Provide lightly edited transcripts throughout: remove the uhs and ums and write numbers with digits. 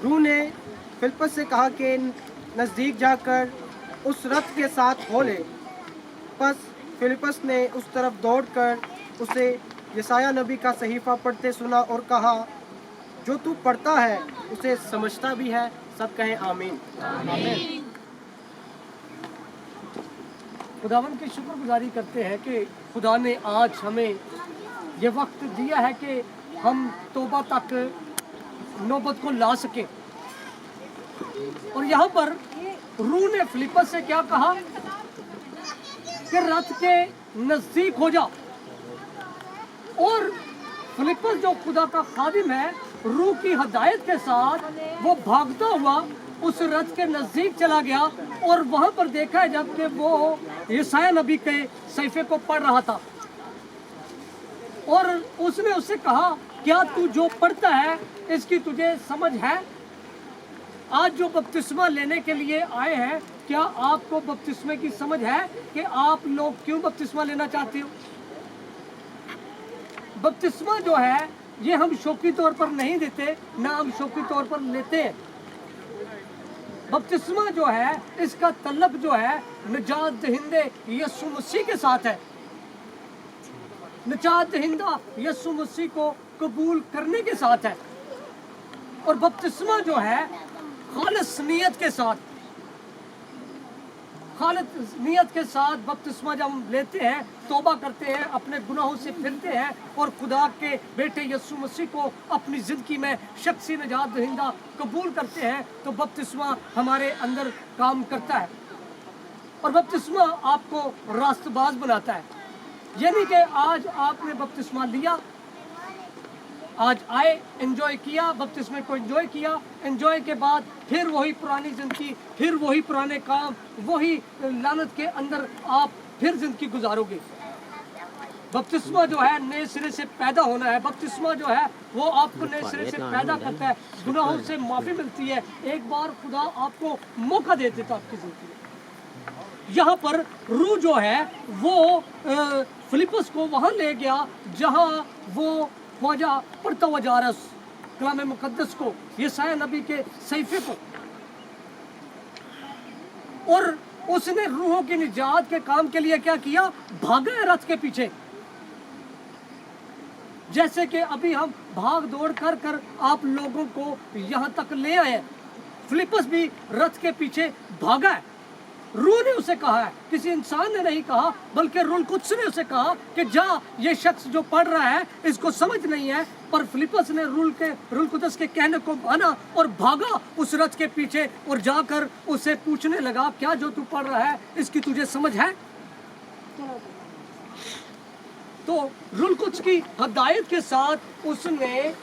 रूह ने फिलिप्पस से कहा कि नज़दीक जाकर उस रथ के साथ हो ले। बस फिलिप्पस ने उस तरफ दौड़कर उसे यशायाह नबी का सहीफा पढ़ते सुना और कहा, जो तू पढ़ता है उसे समझता भी है। सब कहें आमीन। आमीन। खुदावन की शुक्रगुजारी करते हैं कि खुदा ने आज हमें ये वक्त दिया है कि हम तौबा तक नौबत को ला सके। और यहाँ पर रूह ने फिलिप्पस से क्या कहा कि रथ के नजदीक हो जा। और फिलिप्पस जो खुदा का खादिम है, रूह की हदायत के साथ वो भागता हुआ उस रथ के नजदीक चला गया और वहां पर देखा है जबकि वो यशायाह नबी के सहीफे को पढ़ रहा था और उसने उससे कहा, क्या तू जो पढ़ता है इसकी तुझे समझ है? आज जो बपतिस्मा लेने के लिए आए हैं, क्या आपको बपतिस्मे की समझ है कि आप लोग क्यों बपतिस्मा लेना चाहते हो? बपतिस्मा जो है ये हम शौकी तौर पर नहीं देते, ना हम शौकी तौर पर लेते हैं। बपतिस्मा जो है इसका तलब जो है निजात दहिंदे यीशु मसीह के साथ है। निजात दहिंदा यीशु मसीह को कबूल करने के साथ है। और बपतिस्मा जो है खालिस नियत के साथ, खालिस नियत के साथ बपतिस्मा जब हम लेते हैं, तौबा करते हैं, अपने गुनाहों से फिरते हैं और खुदा के बेटे यीशु मसीह को अपनी ज़िंदगी में शख्सी निजात दहिंदा कबूल करते हैं, तो बपतिस्मा हमारे अंदर काम करता है और बपतिस्मा आपको रास्तबाज बनाता है। यानी कि आज आपने बपतिस्मा लिया, आज आए, एंजॉय किया, बपतिस्मे को एंजॉय किया, एंजॉय के बाद फिर वही पुरानी जिंदगी, फिर वही पुराने काम, वही लानत के अंदर आप फिर जिंदगी गुजारोगे। बपतिस्मा जो है नए सिरे से पैदा होना है। बपतिस्मा जो है वो आपको नए सिरे से पैदा करता है, गुनाहों से माफ़ी मिलती है। एक बार खुदा आपको मौका दे देता आपकी जिंदगी में। यहाँ पर रूह जो है वो फिलिप्पस को वहाँ ले गया जहाँ वो ख्वाजा पढ़ता हुआ जा रहा कलाम मुकद्दस को, यशायाह नबी के सहीफे को। और उसने रूहों की निजात के काम के लिए क्या किया? भागा है रथ के पीछे। जैसे कि अभी हम भाग दौड़ कर कर आप लोगों को यहाँ तक ले आए, फिलिप्पस भी रथ के पीछे भागा है। रूह ने उसे कहा है, किसी इंसान ने नहीं कहा, बल्कि रूह कुद्स ने उसे कहा कि जा, ये शख्स जो पढ़ रहा है इसको समझ नहीं है। पर फिलिप्पस ने रूह कुद्स के कहने को माना और भागा उस रथ के पीछे और जाकर उसे पूछने लगा, क्या जो तू पढ़ रहा है इसकी तुझे समझ है? तो रूह कुद्स की हदायत के साथ उसने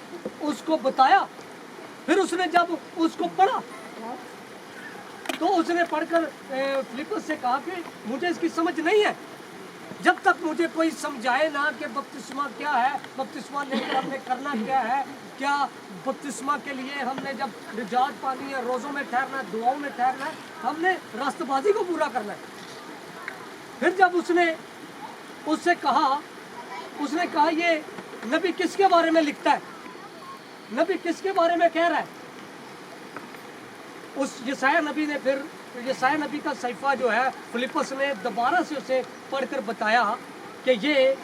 उसको बताया। फिर उसने जब उसको पढ़ा तो उसने पढ़कर फिलिप्पस से कहा कि मुझे इसकी समझ नहीं है। जब तक मुझे कोई समझाए ना कि बपतिस्मा क्या है, बपतिस्मा लेकर हमने करना क्या है, क्या बपतिस्मा के लिए हमने जब निजात पानी है, रोज़ों में ठहरना है, दुआओं में ठहरना है, हमने रास्तबाजी को पूरा करना है। फिर जब उसने उससे कहा, उसने कहा ये नबी किसके बारे में लिखता है, नबी किसके बारे में कह रहा है? उस यशायाह नबी ने फिर यशायाह नबी का सहीफा जो है फिलिप्पस ने दोबारा से उसे पढ़कर बताया कि ये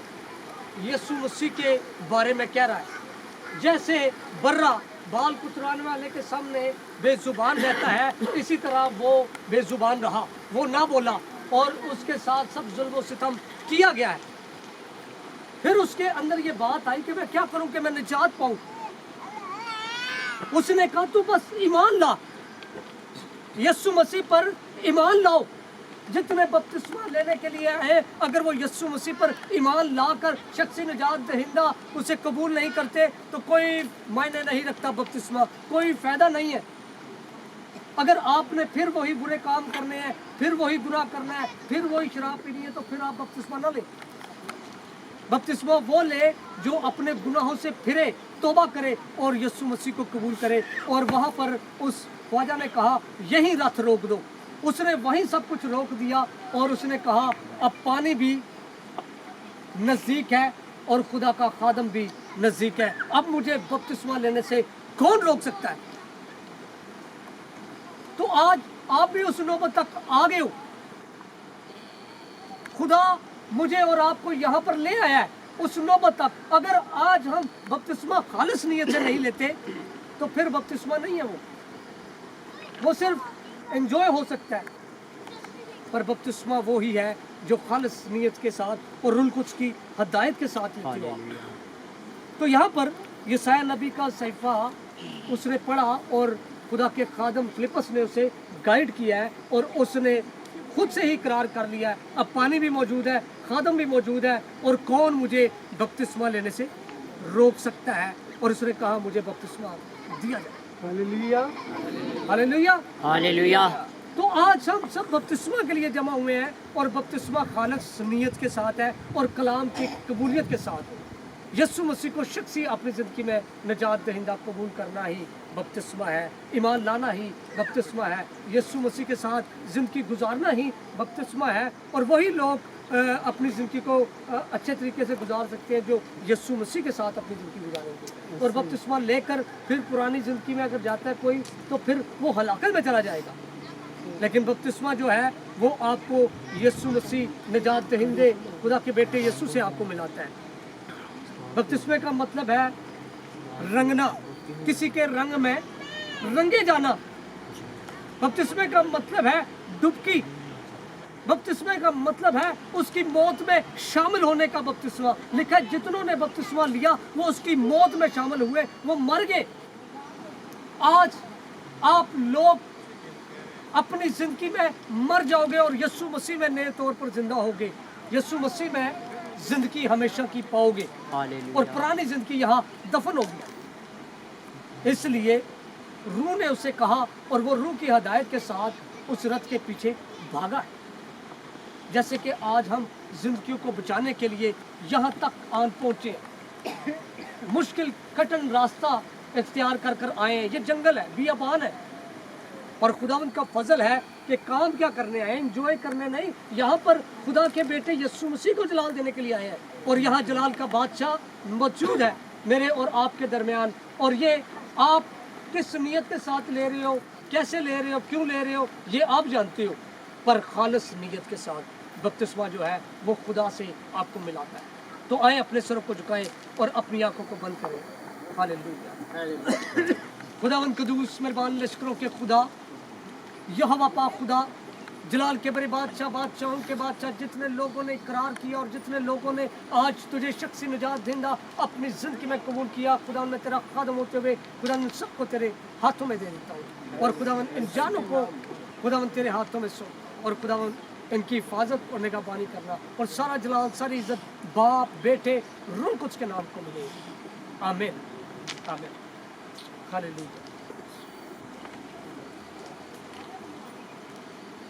यीशु मसीह के बारे में कह रहा है। जैसे बर्रा बाल कुतराने वाले के सामने बेजुबान रहता है, इसी तरह वो बेजुबान रहा, वो ना बोला और उसके साथ सब जुल्म व सितम किया गया है। फिर उसके अंदर ये बात आई कि मैं क्या करूं कि मैं निजात पाऊं। उसने कहा तू बस ईमान ला, यीशु मसीह पर ईमान लाओ। जितने बपतिस्मा लेने के लिए आए, अगर वो यीशु मसीह पर ईमान लाकर शख्सी निजात दहिंदा उसे कबूल नहीं करते तो कोई मायने नहीं रखता, बपतिस्मा कोई फायदा नहीं है। अगर आपने फिर वही बुरे काम करने हैं, फिर वही बुरा करना है, फिर वही शराब पीनी है, तो फिर आप बपतिस्मा ना ले। बपतिस्मा वो ले जो अपने गुनाहों से फिरे, तौबा करे और यीशु मसीह को कबूल करे। और वहाँ पर उस ख्वाजा ने कहा यही रथ रोक दो। उसने वहीं सब कुछ रोक दिया और उसने कहा अब पानी भी नज़दीक है और खुदा का खादम भी नज़दीक है, अब मुझे बपतिस्मा लेने से कौन रोक सकता है? तो आज आप भी उस नौबत तक आ गए हो। खुदा मुझे और आपको यहाँ पर ले आया है उस नौबत तक। अगर आज हम बपतिस्मा खालिस नीयत से नहीं लेते तो फिर बपतिस्मा नहीं है, वो सिर्फ एंजॉय हो सकता है। पर बपतिस्मा वो ही है जो खालिस नीयत के साथ और रुल कुछ की हदायत के साथ लेती हो। तो यहाँ पर यशायाह नबी का सहीफा उसने पढ़ा और खुदा के खादम फिलिप्पस ने उसे गाइड किया है और उसने खुद से ही इकरार कर लिया है। अब पानी भी मौजूद है, खादम भी मौजूद है, और कौन मुझे बपतिस्मा लेने से रोक सकता है। और उसने कहा मुझे बपतिस्मा दिया जाए। Hallelujah, hallelujah, hallelujah. तो आज हम सब बपतिस्मा के लिए जमा हुए हैं और बपतिस्मा खालिस नीयत के साथ है और कलाम की कबूलियत के साथ है। यीशु मसीह को शख्सी अपनी ज़िंदगी में निजात दहिंदा कबूल करना ही बपतिस्मा है, ईमान लाना ही बपतिस्मा है, यीशु मसीह के साथ ज़िंदगी गुजारना ही बपतिस्मा है। और वही लोग अपनी ज़िंदगी को अच्छे तरीके से गुजार सकते हैं जो यीशु मसीह के साथ अपनी ज़िंदगी गुजारेंगे। और बपतिस्मा लेकर फिर पुरानी ज़िंदगी में अगर जाता है कोई तो फिर वो हलाकत में चला जाएगा। लेकिन बपतिस्मा जो है वो आपको यीशु मसीह निजात दहिंदे खुदा के बेटे यीशु से आपको मिलाता है। बपतिस्मे का मतलब है रंगना, किसी के रंग में रंगे जाना। बपतिस्मे का मतलब है डुबकी। बपतिस्मे का मतलब है उसकी मौत में शामिल होने का बपतिस्मा। लिखा है जितनों ने बपतिस्मा लिया वो उसकी मौत में शामिल हुए, वो मर गए। आज आप लोग अपनी जिंदगी में मर जाओगे और यीशु मसीह में नए तौर पर जिंदा होगे। यीशु मसीह में जिंदगी हमेशा की पाओगे और पुरानी जिंदगी यहाँ दफन होगी। इसलिए रूह ने उसे कहा और वो रूह की हदायत के साथ उस रथ के पीछे भागा है। जैसे कि आज हम जिंदगियों को बचाने के लिए यहाँ तक आन पहुँचे, मुश्किल कठिन रास्ता इख्तियार कर कर आए हैं। ये जंगल है, बियाबान है, और खुदावंद का फजल है कि काम क्या करने आए, एंजॉय करने नहीं। यहाँ पर खुदा के बेटे यीशु मसीह को जलाल देने के लिए आए हैं और यहाँ जलाल का बादशाह मौजूद है मेरे और आपके दरमियान। और ये आप किस नीयत के साथ ले रहे हो, कैसे ले रहे हो, क्यों ले रहे हो, ये आप जानते हो। पर खालिस नीयत के साथ बपतिस्मा जो है वो खुदा से आपको मिलाता है। तो आए अपने सरों को झुकाएं और अपनी आंखों को बंद करें। हालेलुया। खुदावंद कदूस मेहरबान लश्करों के खुदा, यहोवा पाक खुदा, जलाल के बड़े बादशाह, बादशाहों के बादशाह, जितने लोगों ने इकरार किया और जितने लोगों ने आज तुझे शख्सी निजात देना अपनी ज़िंदगी में कबूल किया, खुदा मैं तेरा खादम होते हुए खुदा उन सबको तेरे हाथों में दे देता हूँ। और खुदा इन जानों को खुदा तेरे हाथों में सो, और खुदा इनकी हिफाजत और निगहबानी करना, और सारा जलाल सारी इज्जत बाप बेटे रूह कुछ के नाम को मिले। आमीन, आमीन, हालेलुया।